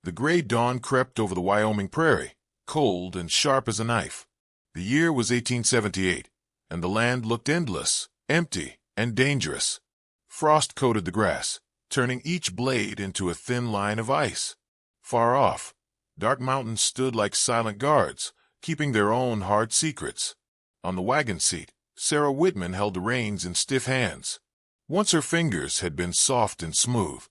The gray dawn crept over the Wyoming prairie, cold and sharp as a knife. The year was 1878, and the land looked endless, empty, and dangerous. Frost coated the grass, turning each blade into a thin line of ice. Far off, dark mountains stood like silent guards, keeping their own hard secrets. On the wagon seat, Sarah Wittmann held the reins in stiff hands. Once her fingers had been soft and smooth.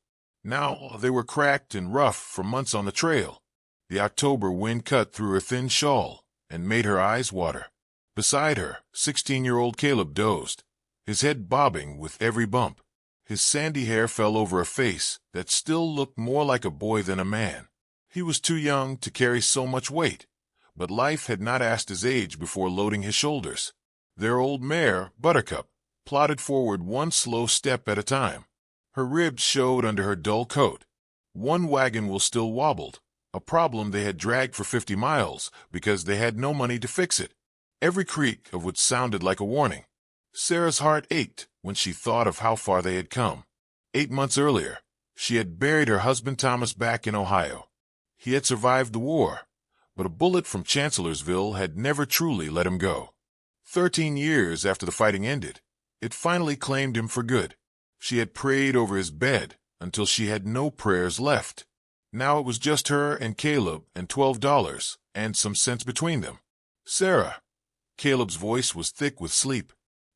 Now they were cracked and rough from months on the trail. The October wind cut through her thin shawl and made her eyes water. Beside her, 16-year-old Caleb dozed, his head bobbing with every bump. His sandy hair fell over a face that still looked more like a boy than a man. He was too young to carry so much weight, but life had not asked his age before loading his shoulders. Their old mare, Buttercup, plodded forward one slow step at a time. Her ribs showed under her dull coat. One wagon wheel still wobbled, a problem they had dragged for 50 miles because they had no money to fix it. Every creak of which sounded like a warning. Sarah's heart ached when she thought of how far they had come. 8 months earlier, she had buried her husband Thomas back in Ohio. He had survived the war, but a bullet from Chancellorsville had never truly let him go. 13 years after the fighting ended, it finally claimed him for good. She had prayed over his bed until she had no prayers left. Now it was just her and Caleb and $12 and some cents between them. Sarah. Caleb's voice was thick with sleep.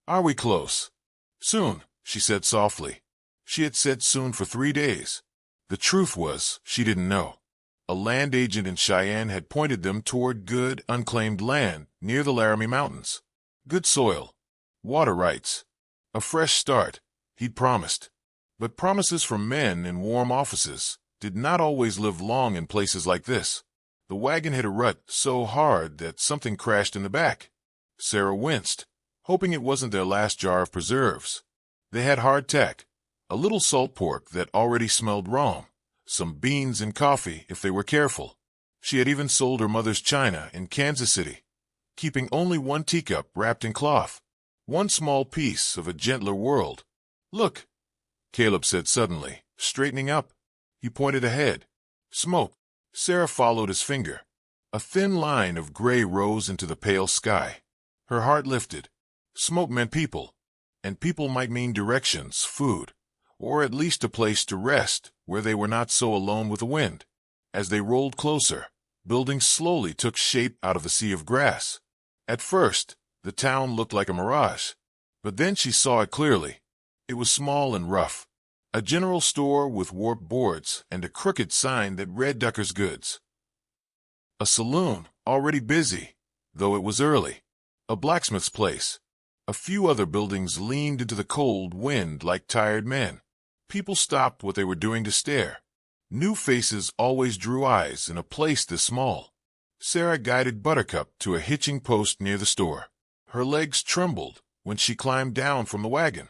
Are we close? Soon, she said softly. She had said soon for 3 days. The truth was, she didn't know. A land agent in Cheyenne had pointed them toward good, unclaimed land near the Laramie Mountains. Good soil. Water rights. A fresh start, he'd promised. But promises from men in warm offices did not always live long in places like this. The wagon hit a rut so hard that something crashed in the back. Sarah winced, hoping it wasn't their last jar of preserves. They had hardtack, a little salt pork that already smelled wrong, some beans and coffee if they were careful. She had even sold her mother's china in Kansas City, keeping only one teacup wrapped in cloth, one small piece of a gentler world. Look, Caleb said suddenly, straightening up. He pointed ahead. Smoke. Sarah followed his finger. A thin line of gray rose into the pale sky. Her heart lifted. Smoke meant people, and people might mean directions, food, or at least a place to rest where they were not so alone with the wind. As they rolled closer, buildings slowly took shape out of the sea of grass. At first, the town looked like a mirage, but then she saw it clearly. It was small and rough. A general store with warped boards and a crooked sign that read Ducker's Goods. A saloon, already busy, though it was early. A blacksmith's place. A few other buildings leaned into the cold wind like tired men. People stopped what they were doing to stare. New faces always drew eyes in a place this small. Sarah guided Buttercup to a hitching post near the store. Her legs trembled when she climbed down from the wagon.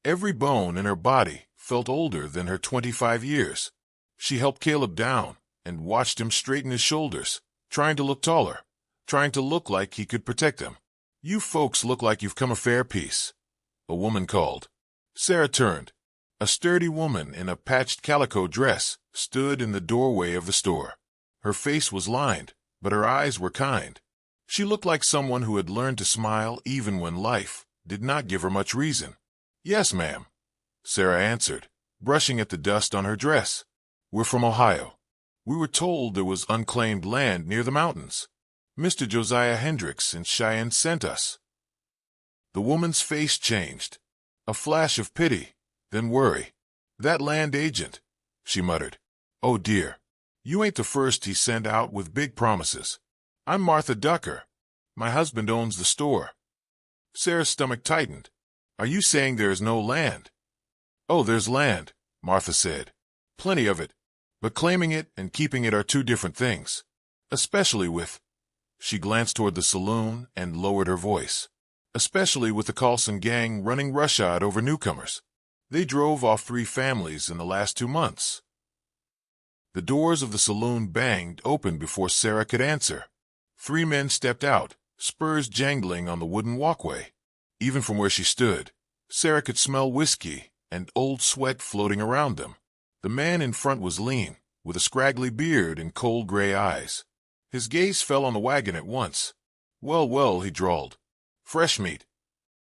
Every bone in her body felt older than her 25 years. She helped Caleb down and watched him straighten his shoulders, trying to look taller, trying to look like he could protect them. You folks look like you've come a fair piece, a woman called. Sarah turned. A sturdy woman in a patched calico dress stood in the doorway of the store. Her face was lined, but her eyes were kind. She looked like someone who had learned to smile even when life did not give her much reason. Yes, ma'am, Sarah answered, brushing at the dust on her dress. We're from Ohio. We were told there was unclaimed land near the mountains. Mr. Josiah Hendricks in Cheyenne sent us. The woman's face changed. A flash of pity, then worry. That land agent, she muttered. Oh dear, you ain't the first he sent out with big promises. I'm Martha Ducker. My husband owns the store. Sarah's stomach tightened. Are you saying there is no land? Oh, there's land, Martha said. Plenty of it. But claiming it and keeping it are two different things. Especially with... She glanced toward the saloon and lowered her voice. Especially with the Coulson gang running roughshod over newcomers. They drove off 3 families in the last 2 months. The doors of the saloon banged open before Sarah could answer. 3 men stepped out, spurs jangling on the wooden walkway. Even from where she stood, Sarah could smell whiskey and old sweat floating around them. The man in front was lean, with a scraggly beard and cold gray eyes. His gaze fell on the wagon at once. "Well, well," he drawled. "Fresh meat."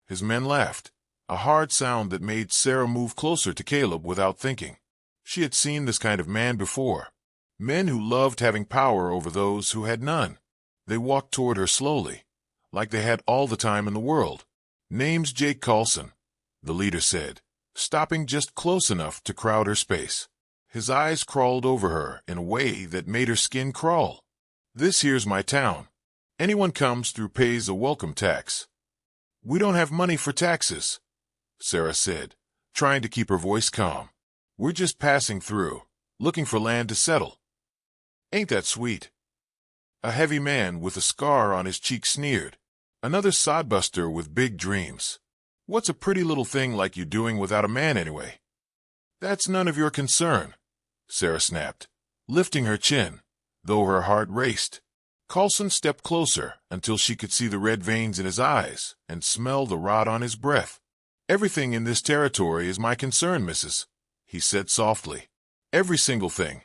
His men laughed, a hard sound that made Sarah move closer to Caleb without thinking. She had seen this kind of man before. Men who loved having power over those who had none. They walked toward her slowly, like they had all the time in the world. "Name's Jake Coulson," the leader said, stopping just close enough to crowd her space. His eyes crawled over her in a way that made her skin crawl. "This here's my town. Anyone comes through pays a welcome tax." "We don't have money for taxes," Sarah said, trying to keep her voice calm. "We're just passing through, looking for land to settle." "Ain't that sweet?" A heavy man with a scar on his cheek sneered. "Another sodbuster with big dreams. What's a pretty little thing like you doing without a man anyway?" "That's none of your concern," Sarah snapped, lifting her chin, though her heart raced. Coulson stepped closer until she could see the red veins in his eyes and smell the rot on his breath. "Everything in this territory is my concern, missus," he said softly. "Every single thing."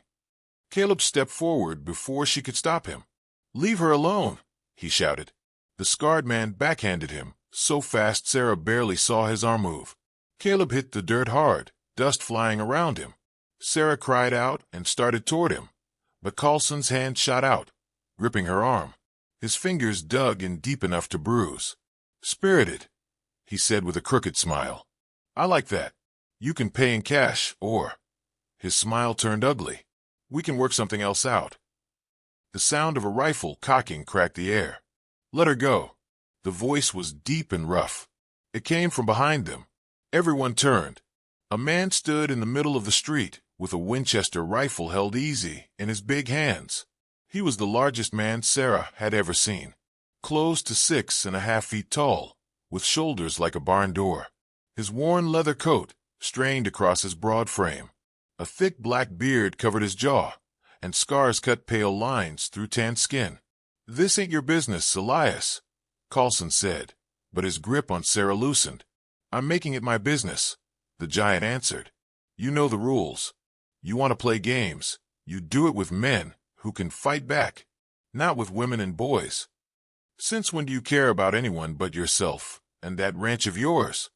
Caleb stepped forward before she could stop him. "Leave her alone," he shouted. The scarred man backhanded him, so fast Sarah barely saw his arm move. Caleb hit the dirt hard, dust flying around him. Sarah cried out and started toward him, but Coulson's hand shot out, gripping her arm. His fingers dug in deep enough to bruise. "Spirited," he said with a crooked smile. "I like that. You can pay in cash, or—" His smile turned ugly. "We can work something else out." The sound of a rifle cocking cracked the air. "Let her go." The voice was deep and rough. It came from behind them. Everyone turned. A man stood in the middle of the street with a Winchester rifle held easy in his big hands. He was the largest man Sarah had ever seen, close to 6.5 feet tall, with shoulders like a barn door. His worn leather coat strained across his broad frame. A thick black beard covered his jaw, and scars cut pale lines through tanned skin. "This ain't your business, Elias," Coulson said, but his grip on Sarah loosened. "I'm making it my business," the giant answered. "You know the rules. You want to play games. You do it with men who can fight back, not with women and boys. Since when do you care about anyone but yourself and that ranch of yours?"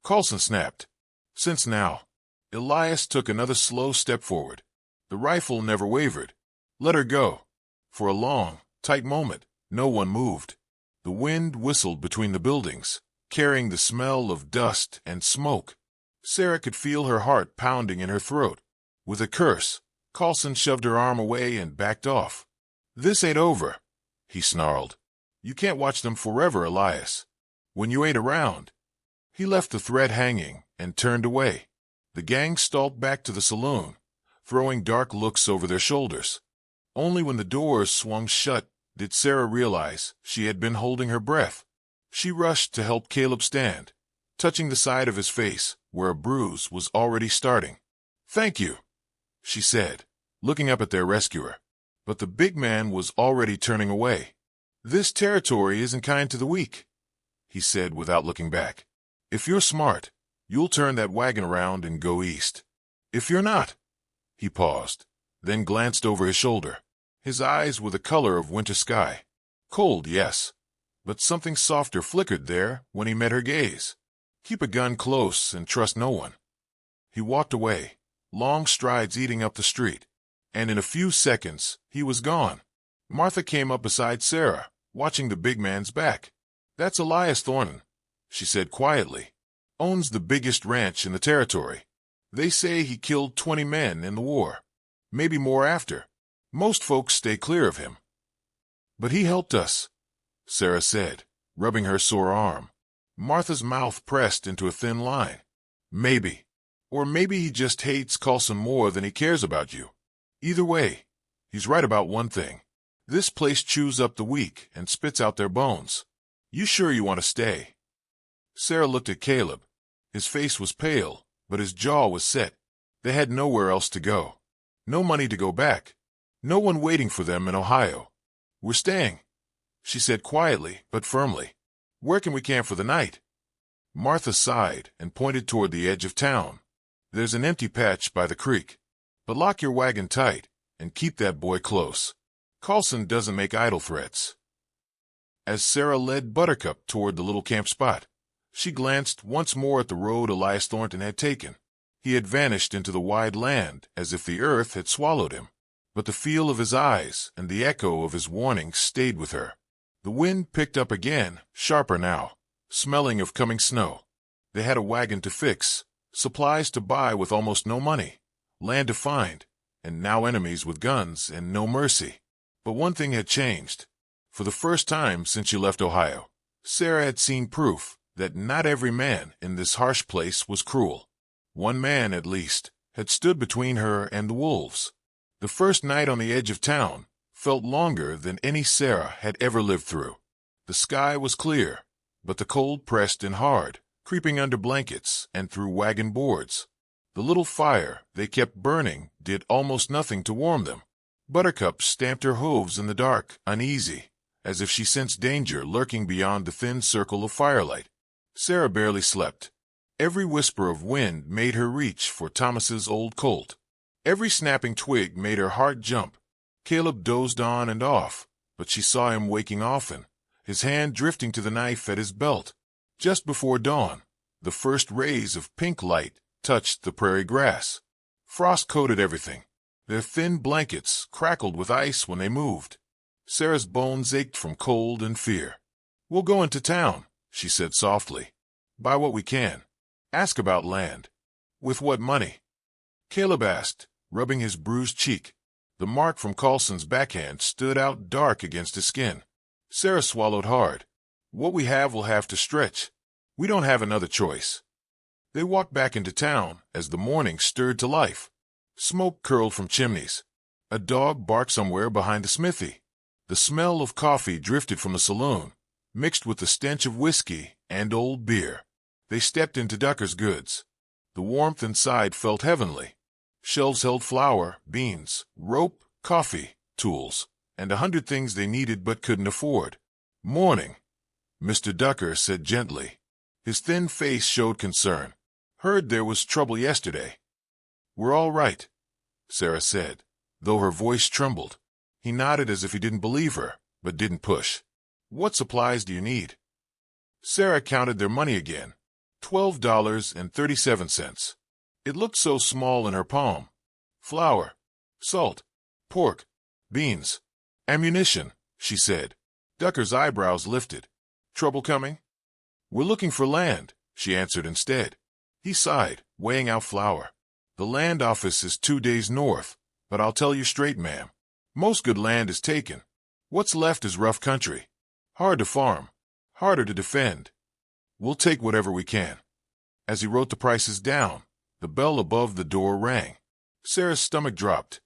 Coulson snapped. "Since now." Elias took another slow step forward. The rifle never wavered. "Let her go." For a long, tight moment, no one moved. The wind whistled between the buildings, carrying the smell of dust and smoke. Sarah could feel her heart pounding in her throat. With a curse, Coulson shoved her arm away and backed off. "This ain't over," he snarled. "You can't watch them forever, Elias. When you ain't around." He left the thread hanging and turned away. The gang stalked back to the saloon, throwing dark looks over their shoulders. Only when the doors swung shut did Sarah realize she had been holding her breath. She rushed to help Caleb stand, touching the side of his face where a bruise was already starting. "Thank you," she said, looking up at their rescuer. But the big man was already turning away. "This territory isn't kind to the weak," he said without looking back. "If you're smart, you'll turn that wagon around and go east. If you're not—" He paused, then glanced over his shoulder. His eyes were the color of winter sky. Cold, yes, but something softer flickered there when he met her gaze. "Keep a gun close and trust no one." He walked away, long strides eating up the street, and in a few seconds he was gone. Martha came up beside Sarah, watching the big man's back. "That's Elias Thornton," she said quietly. "Owns the biggest ranch in the territory. They say he killed 20 men in the war, maybe more after. Most folks stay clear of him." "But he helped us," Sarah said, rubbing her sore arm. Martha's mouth pressed into a thin line. "Maybe. Or maybe he just hates Coulson more than he cares about you. Either way, he's right about one thing. This place chews up the weak and spits out their bones. You sure you want to stay?" Sarah looked at Caleb. His face was pale, but his jaw was set. They had nowhere else to go. No money to go back. No one waiting for them in Ohio. "We're staying," she said quietly but firmly. "Where can we camp for the night?" Martha sighed and pointed toward the edge of town. "There's an empty patch by the creek. But lock your wagon tight and keep that boy close. Coulson doesn't make idle threats. As Sarah led Buttercup toward the little camp spot, she glanced once more at the road Elias Thornton had taken. He had vanished into the wide land as if the earth had swallowed him. But the feel of his eyes and the echo of his warning stayed with her. The wind picked up again, sharper now, smelling of coming snow. They had a wagon to fix, supplies to buy with almost no money, land to find, and now enemies with guns and no mercy. But one thing had changed. For the first time since she left Ohio, Sarah had seen proof that not every man in this harsh place was cruel. One man, at least, had stood between her and the wolves. The first night on the edge of town felt longer than any Sarah had ever lived through. The sky was clear, but the cold pressed in hard, creeping under blankets and through wagon boards. The little fire they kept burning did almost nothing to warm them. Buttercup stamped her hooves in the dark, uneasy, as if she sensed danger lurking beyond the thin circle of firelight. Sarah barely slept. Every whisper of wind made her reach for Thomas's old Colt. Every snapping twig made her heart jump. Caleb dozed on and off, but she saw him waking often, his hand drifting to the knife at his belt. Just before dawn, the first rays of pink light touched the prairie grass. Frost coated everything. Their thin blankets crackled with ice when they moved. Sarah's bones ached from cold and fear. "We'll go into town," she said softly. "Buy what we can. Ask about land." "With what money?" Caleb asked, rubbing his bruised cheek. The mark from Coulson's backhand stood out dark against his skin. Sarah swallowed hard. "What we have will have to stretch. We don't have another choice." They walked back into town as the morning stirred to life. Smoke curled from chimneys. A dog barked somewhere behind the smithy. The smell of coffee drifted from the saloon, mixed with the stench of whiskey and old beer. They stepped into Ducker's goods. The warmth inside felt heavenly. Shelves held flour, beans, rope, coffee, tools, and 100 things they needed but couldn't afford. "Morning," Mr. Ducker said gently. His thin face showed concern. "Heard there was trouble yesterday." "We're all right," Sarah said, though her voice trembled. He nodded as if he didn't believe her, but didn't push. "What supplies do you need?" Sarah counted their money again. $12.37. It looked so small in her palm. "Flour, salt, pork, beans, ammunition," she said. Ducker's eyebrows lifted. "Trouble coming?" "We're looking for land," she answered instead. He sighed, weighing out flour. "The land office is 2 days north, but I'll tell you straight, ma'am. Most good land is taken. What's left is rough country. Hard to farm, harder to defend. We'll take whatever we can." As he wrote the prices down, the bell above the door rang. Sarah's stomach dropped.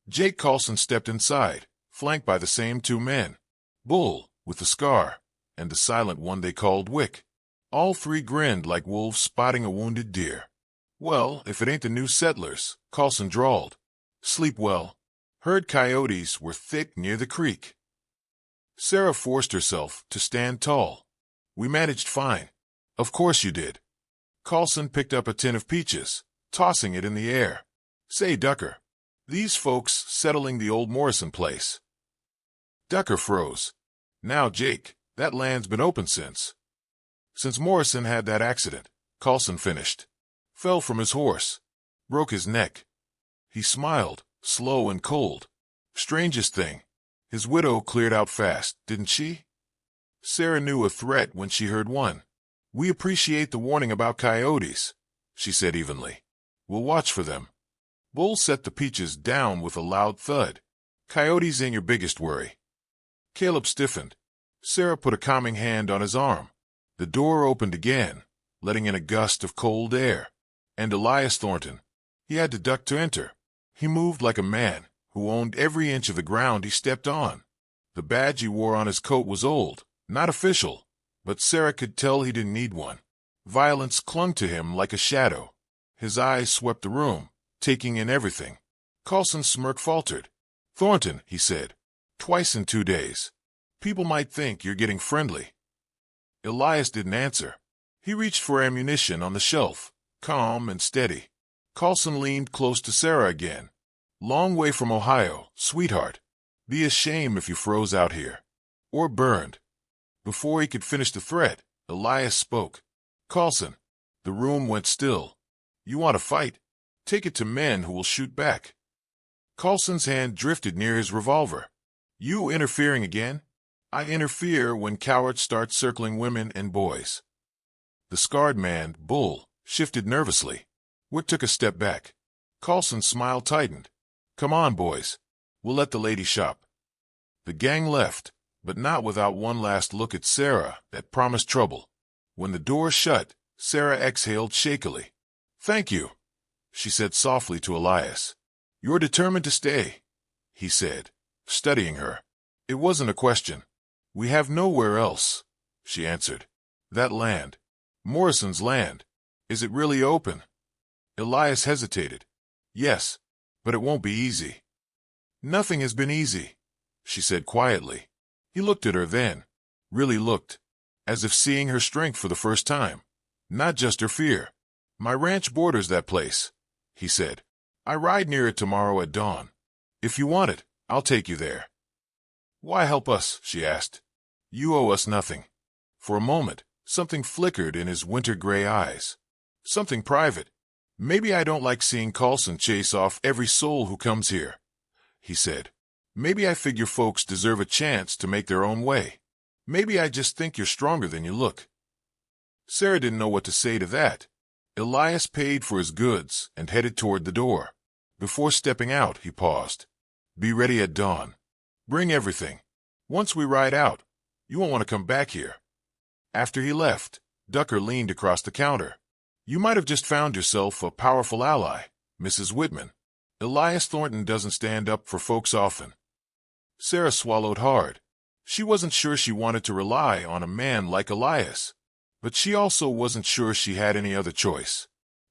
Jake Coulson stepped inside, flanked by the same 2 men, Bull, with the scar, and the silent one they called Wick. All 3 grinned like wolves spotting a wounded deer. "Well, if it ain't the new settlers," Coulson drawled. "Sleep well. Heard coyotes were thick near the creek." Sarah forced herself to stand tall. "We managed fine." "Of course you did." Coulson picked up a tin of peaches, tossing it in the air. "Say, Ducker, these folks settling the old Morrison place?" Ducker froze. "Now, Jake, that land's been open since Morrison had that accident," Coulson finished. "Fell from his horse. Broke his neck." He smiled, slow and cold. "Strangest thing. His widow cleared out fast, didn't she?" Sarah knew a threat when she heard one. "We appreciate the warning about coyotes," she said evenly. "We'll watch for them." Bull set the peaches down with a loud thud. "Coyotes ain't your biggest worry." Caleb stiffened. Sarah put a calming hand on his arm. The door opened again, letting in a gust of cold air. And Elias Thornton. He had to duck to enter. He moved like a man who owned every inch of the ground he stepped on. The badge he wore on his coat was old, not official, but Sarah could tell he didn't need one. Violence clung to him like a shadow. His eyes swept the room, taking in everything. Coulson's smirk faltered. "Thornton," he said, "twice in 2 days. People might think you're getting friendly." Elias didn't answer. He reached for ammunition on the shelf, calm and steady. Coulson leaned close to Sarah again. Long way from Ohio, sweetheart. Be a shame if you froze out here. Or burned. Before he could finish the threat, Elias spoke. Coulson. The room went still. You want to fight? Take it to men who will shoot back. Coulson's hand drifted near his revolver. You interfering again? I interfere when cowards start circling women and boys. The scarred man, Bull, shifted nervously. Wick took a step back. Coulson's smile tightened. Come on, boys. We'll let the lady shop. The gang left, but not without one last look at Sarah that promised trouble. When the door shut, Sarah exhaled shakily. Thank you, she said softly to Elias. You're determined to stay, he said, studying her. It wasn't a question. We have nowhere else, she answered. That land. Morrison's land. Is it really open? Elias hesitated. Yes, but it won't be easy. Nothing has been easy, she said quietly. He looked at her then, really looked, as if seeing her strength for the first time, not just her fear. My ranch borders that place, he said. I ride near it tomorrow at dawn. If you want it, I'll take you there. Why help us? She asked. You owe us nothing. For a moment, something flickered in his winter-gray eyes. Something private. Maybe I don't like seeing Coulson chase off every soul who comes here, he said. Maybe I figure folks deserve a chance to make their own way. Maybe I just think you're stronger than you look. Sarah didn't know what to say to that. Elias paid for his goods and headed toward the door. Before stepping out, he paused. Be ready at dawn. Bring everything. Once we ride out, you won't want to come back here. After he left, Ducker leaned across the counter. You might have just found yourself a powerful ally, Mrs. Wittmann. Elias Thornton doesn't stand up for folks often. Sarah swallowed hard. She wasn't sure she wanted to rely on a man like Elias, but she also wasn't sure she had any other choice.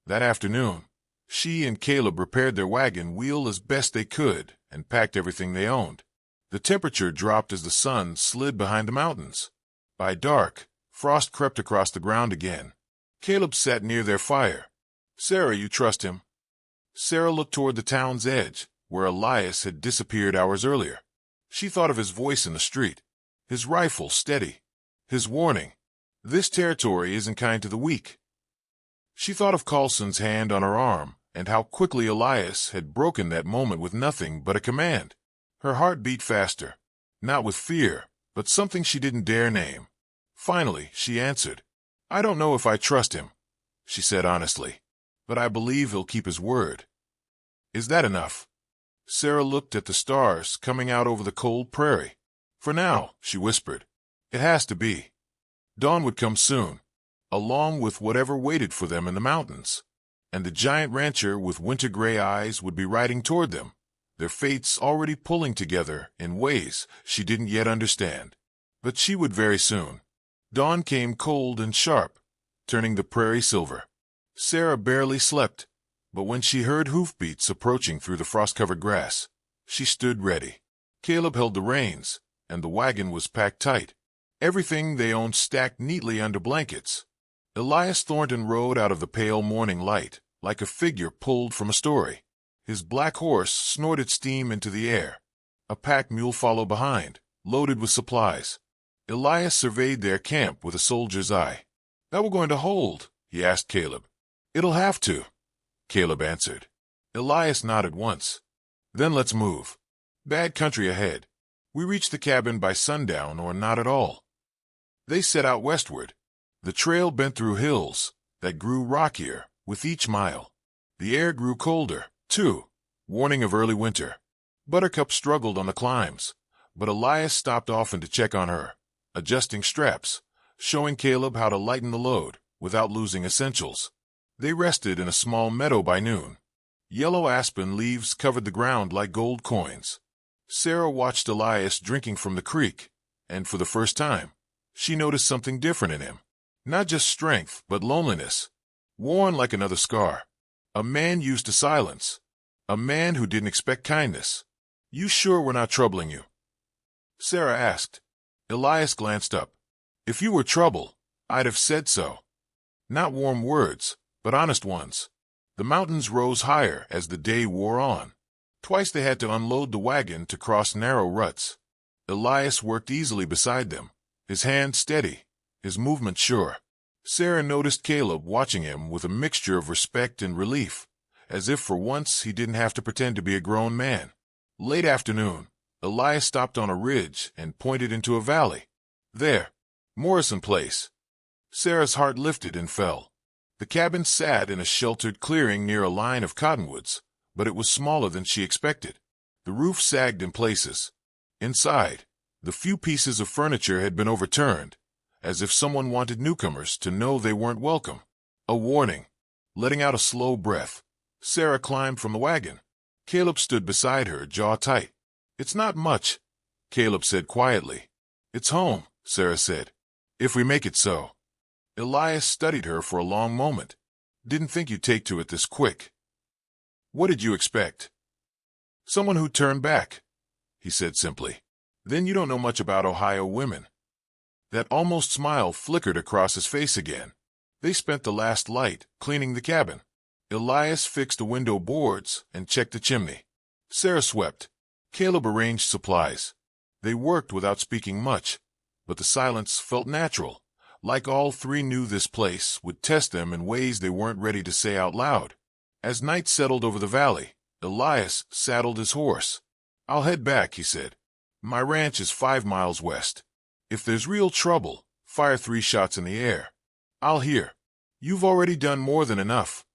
That afternoon, she and Caleb repaired their wagon wheel as best they could and packed everything they owned. The temperature dropped as the sun slid behind the mountains. By dark, frost crept across the ground again. Caleb sat near their fire. Sarah, you trust him? Sarah looked toward the town's edge, where Elias had disappeared hours earlier. She thought of his voice in the street, his rifle steady, his warning, this territory isn't kind to the weak. She thought of Coulson's hand on her arm and how quickly Elias had broken that moment with nothing but a command. Her heart beat faster, not with fear, but something she didn't dare name. Finally, she answered. I don't know if I trust him, she said honestly, but I believe he'll keep his word. Is that enough? Sarah looked at the stars coming out over the cold prairie. For now, she whispered, it has to be. Dawn would come soon, along with whatever waited for them in the mountains, and the giant rancher with winter-gray eyes would be riding toward them, their fates already pulling together in ways she didn't yet understand. But she would very soon. Dawn came cold and sharp, turning the prairie silver. Sarah barely slept, but when she heard hoofbeats approaching through the frost-covered grass, she stood ready. Caleb held the reins, and the wagon was packed tight. Everything they owned stacked neatly under blankets. Elias Thornton rode out of the pale morning light, like a figure pulled from a story. His black horse snorted steam into the air. A pack mule followed behind, loaded with supplies. Elias surveyed their camp with a soldier's eye. That we're going to hold? He asked Caleb. It'll have to, Caleb answered. Elias nodded once. Then let's move. Bad country ahead. We reach the cabin by sundown or not at all. They set out westward. The trail bent through hills that grew rockier with each mile. The air grew colder, too, warning of early winter. Buttercup struggled on the climbs, but Elias stopped often to check on her, adjusting straps, showing Caleb how to lighten the load without losing essentials. They rested in a small meadow by noon. Yellow aspen leaves covered the ground like gold coins. Sarah watched Elias drinking from the creek, and for the first time, she noticed something different in him. Not just strength, but loneliness. Worn like another scar. A man used to silence. A man who didn't expect kindness. You sure we're not troubling you? Sarah asked. Elias glanced up. If you were trouble, I'd have said so. Not warm words, but honest ones. The mountains rose higher as the day wore on. Twice they had to unload the wagon to cross narrow ruts. Elias worked easily beside them, his hand steady, his movement sure. Sarah noticed Caleb watching him with a mixture of respect and relief, as if for once he didn't have to pretend to be a grown man. Late afternoon, Elias stopped on a ridge and pointed into a valley. There, Morrison Place. Sarah's heart lifted and fell. The cabin sat in a sheltered clearing near a line of cottonwoods, but it was smaller than she expected. The roof sagged in places. Inside, the few pieces of furniture had been overturned, as if someone wanted newcomers to know they weren't welcome. A warning. Letting out a slow breath, Sarah climbed from the wagon. Caleb stood beside her, jaw tight. "It's not much," Caleb said quietly. "It's home," Sarah said. "If we make it so." Elias studied her for a long moment. "Didn't think you'd take to it this quick." "What did you expect?" "Someone who'd turn back," he said simply. "Then you don't know much about Ohio women." That almost smile flickered across his face again. They spent the last light cleaning the cabin. Elias fixed the window boards and checked the chimney. Sarah swept. Caleb arranged supplies. They worked without speaking much, but the silence felt natural, like all three knew this place would test them in ways they weren't ready to say out loud. As night settled over the valley, Elias saddled his horse. "I'll head back," he said. "My ranch is 5 miles west. If there's real trouble, fire 3 shots in the air. I'll hear." "You've already done more than enough,"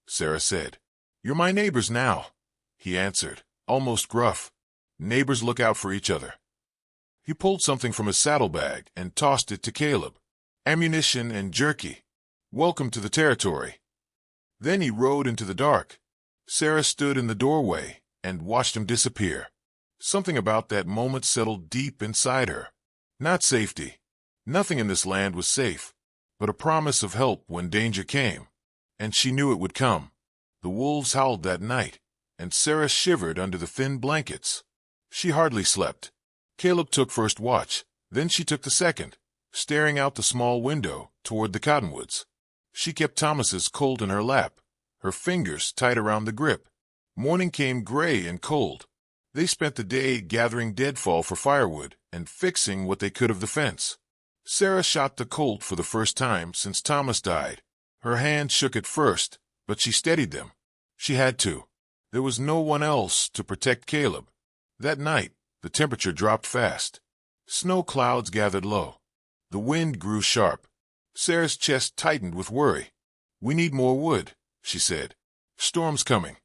Sarah said. "You're my neighbors now," he answered, almost gruff. "Neighbors look out for each other." He pulled something from his saddlebag and tossed it to Caleb. "Ammunition and jerky. Welcome to the territory." Then he rode into the dark. Sarah stood in the doorway and watched him disappear. Something about that moment settled deep inside her. Not safety. Nothing in this land was safe, but a promise of help when danger came. And she knew it would come. The wolves howled that night, and Sarah shivered under the thin blankets. She hardly slept. Caleb took first watch, then she took the second, staring out the small window toward the cottonwoods. She kept Thomas's Colt in her lap, her fingers tight around the grip. Morning came gray and cold. They spent the day gathering deadfall for firewood and fixing what they could of the fence. Sarah shot the Colt for the first time since Thomas died. Her hand shook at first, but she steadied them. She had to. There was no one else to protect Caleb. That night, the temperature dropped fast. Snow clouds gathered low. The wind grew sharp. Sarah's chest tightened with worry. "We need more wood," she said. "Storm's coming."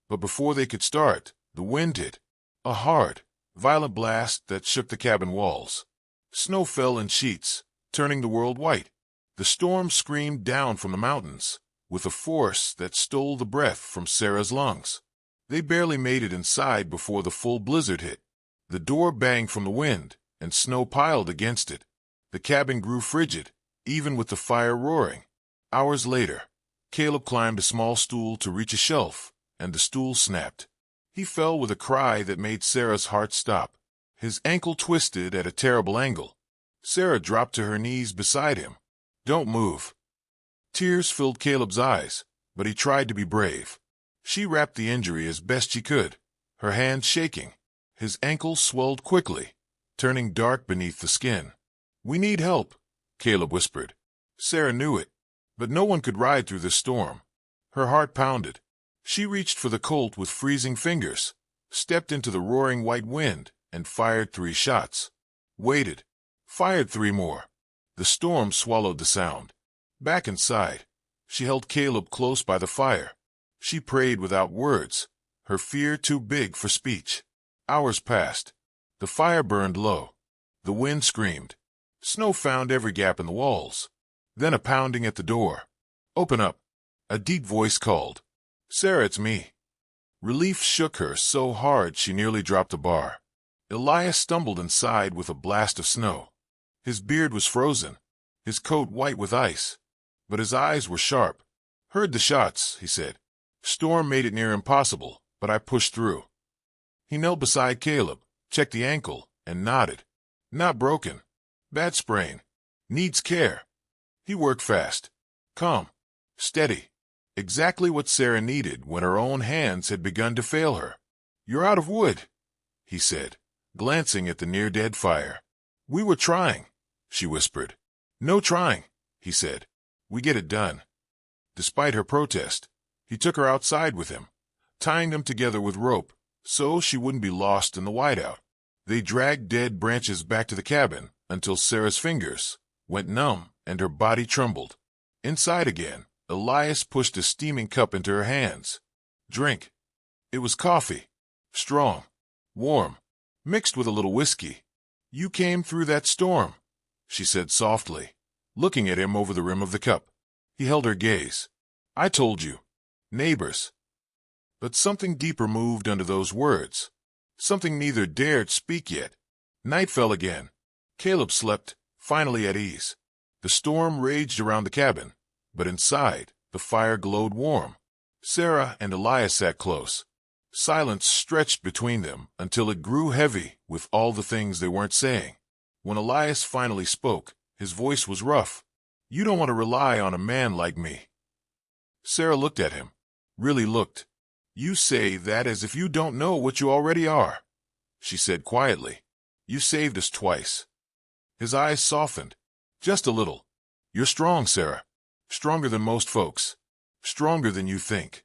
But before they could start, the wind hit. A hard, violent blast that shook the cabin walls. Snow fell in sheets, turning the world white. The storm screamed down from the mountains, with a force that stole the breath from Sarah's lungs. They barely made it inside before the full blizzard hit. The door banged from the wind, and snow piled against it. The cabin grew frigid, even with the fire roaring. Hours later, Caleb climbed a small stool to reach a shelf, and the stool snapped. He fell with a cry that made Sarah's heart stop. His ankle twisted at a terrible angle. Sarah dropped to her knees beside him. "Don't move." Tears filled Caleb's eyes, but he tried to be brave. She wrapped the injury as best she could, her hand shaking. His ankle swelled quickly, turning dark beneath the skin. "We need help," Caleb whispered. Sarah knew it, but no one could ride through this storm. Her heart pounded. She reached for the Colt with freezing fingers, stepped into the roaring white wind, and fired 3 shots. Waited. Fired 3 more. The storm swallowed the sound. Back inside, she held Caleb close by the fire. She prayed without words, her fear too big for speech. Hours passed. The fire burned low. The wind screamed. Snow found every gap in the walls. Then a pounding at the door. "Open up." A deep voice called. "Sarah, it's me." Relief shook her so hard she nearly dropped a bar. Elias stumbled inside with a blast of snow. His beard was frozen, his coat white with ice, but his eyes were sharp. "Heard the shots," he said. "Storm made it near impossible, but I pushed through." He knelt beside Caleb, checked the ankle, and nodded. "Not broken. Bad sprain. Needs care." He worked fast. Calm. Steady. Exactly what Sarah needed when her own hands had begun to fail her. "You're out of wood," he said, glancing at the near-dead fire. "We were trying," she whispered. "No trying," he said. "We get it done." Despite her protest, he took her outside with him, tying them together with rope so she wouldn't be lost in the whiteout. They dragged dead branches back to the cabin until Sarah's fingers went numb and her body trembled. Inside again, Elias pushed a steaming cup into her hands. "Drink." It was coffee. Strong. Warm. Mixed with a little whiskey. "You came through that storm," she said softly, looking at him over the rim of the cup. He held her gaze. "I told you. Neighbors." But something deeper moved under those words. Something neither dared speak yet. Night fell again. Caleb slept, finally at ease. The storm raged around the cabin, but inside, the fire glowed warm. Sarah and Elias sat close. Silence stretched between them until it grew heavy with all the things they weren't saying. When Elias finally spoke, his voice was rough. "You don't want to rely on a man like me." Sarah looked at him. Really looked. "You say that as if you don't know what you already are," she said quietly. "You saved us twice." His eyes softened. "Just a little. You're strong, Sarah. Stronger than most folks. Stronger than you think."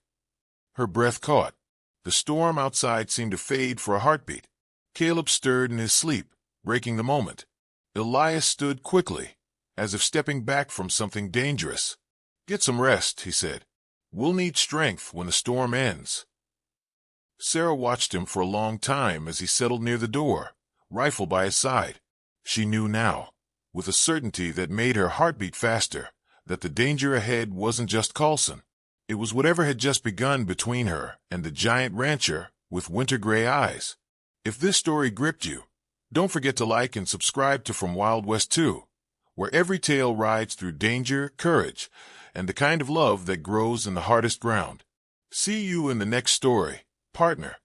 Her breath caught. The storm outside seemed to fade for a heartbeat. Caleb stirred in his sleep, breaking the moment. Elias stood quickly, as if stepping back from something dangerous. "Get some rest," he said. "We'll need strength when the storm ends." Sarah watched him for a long time as he settled near the door, rifle by his side. She knew now, with a certainty that made her heart beat faster, that the danger ahead wasn't just Coulson. It was whatever had just begun between her and the giant rancher with winter-gray eyes. If this story gripped you, don't forget to like and subscribe to From Wild West 2, where every tale rides through danger, courage, and the kind of love that grows in the hardest ground. See you in the next story, partner.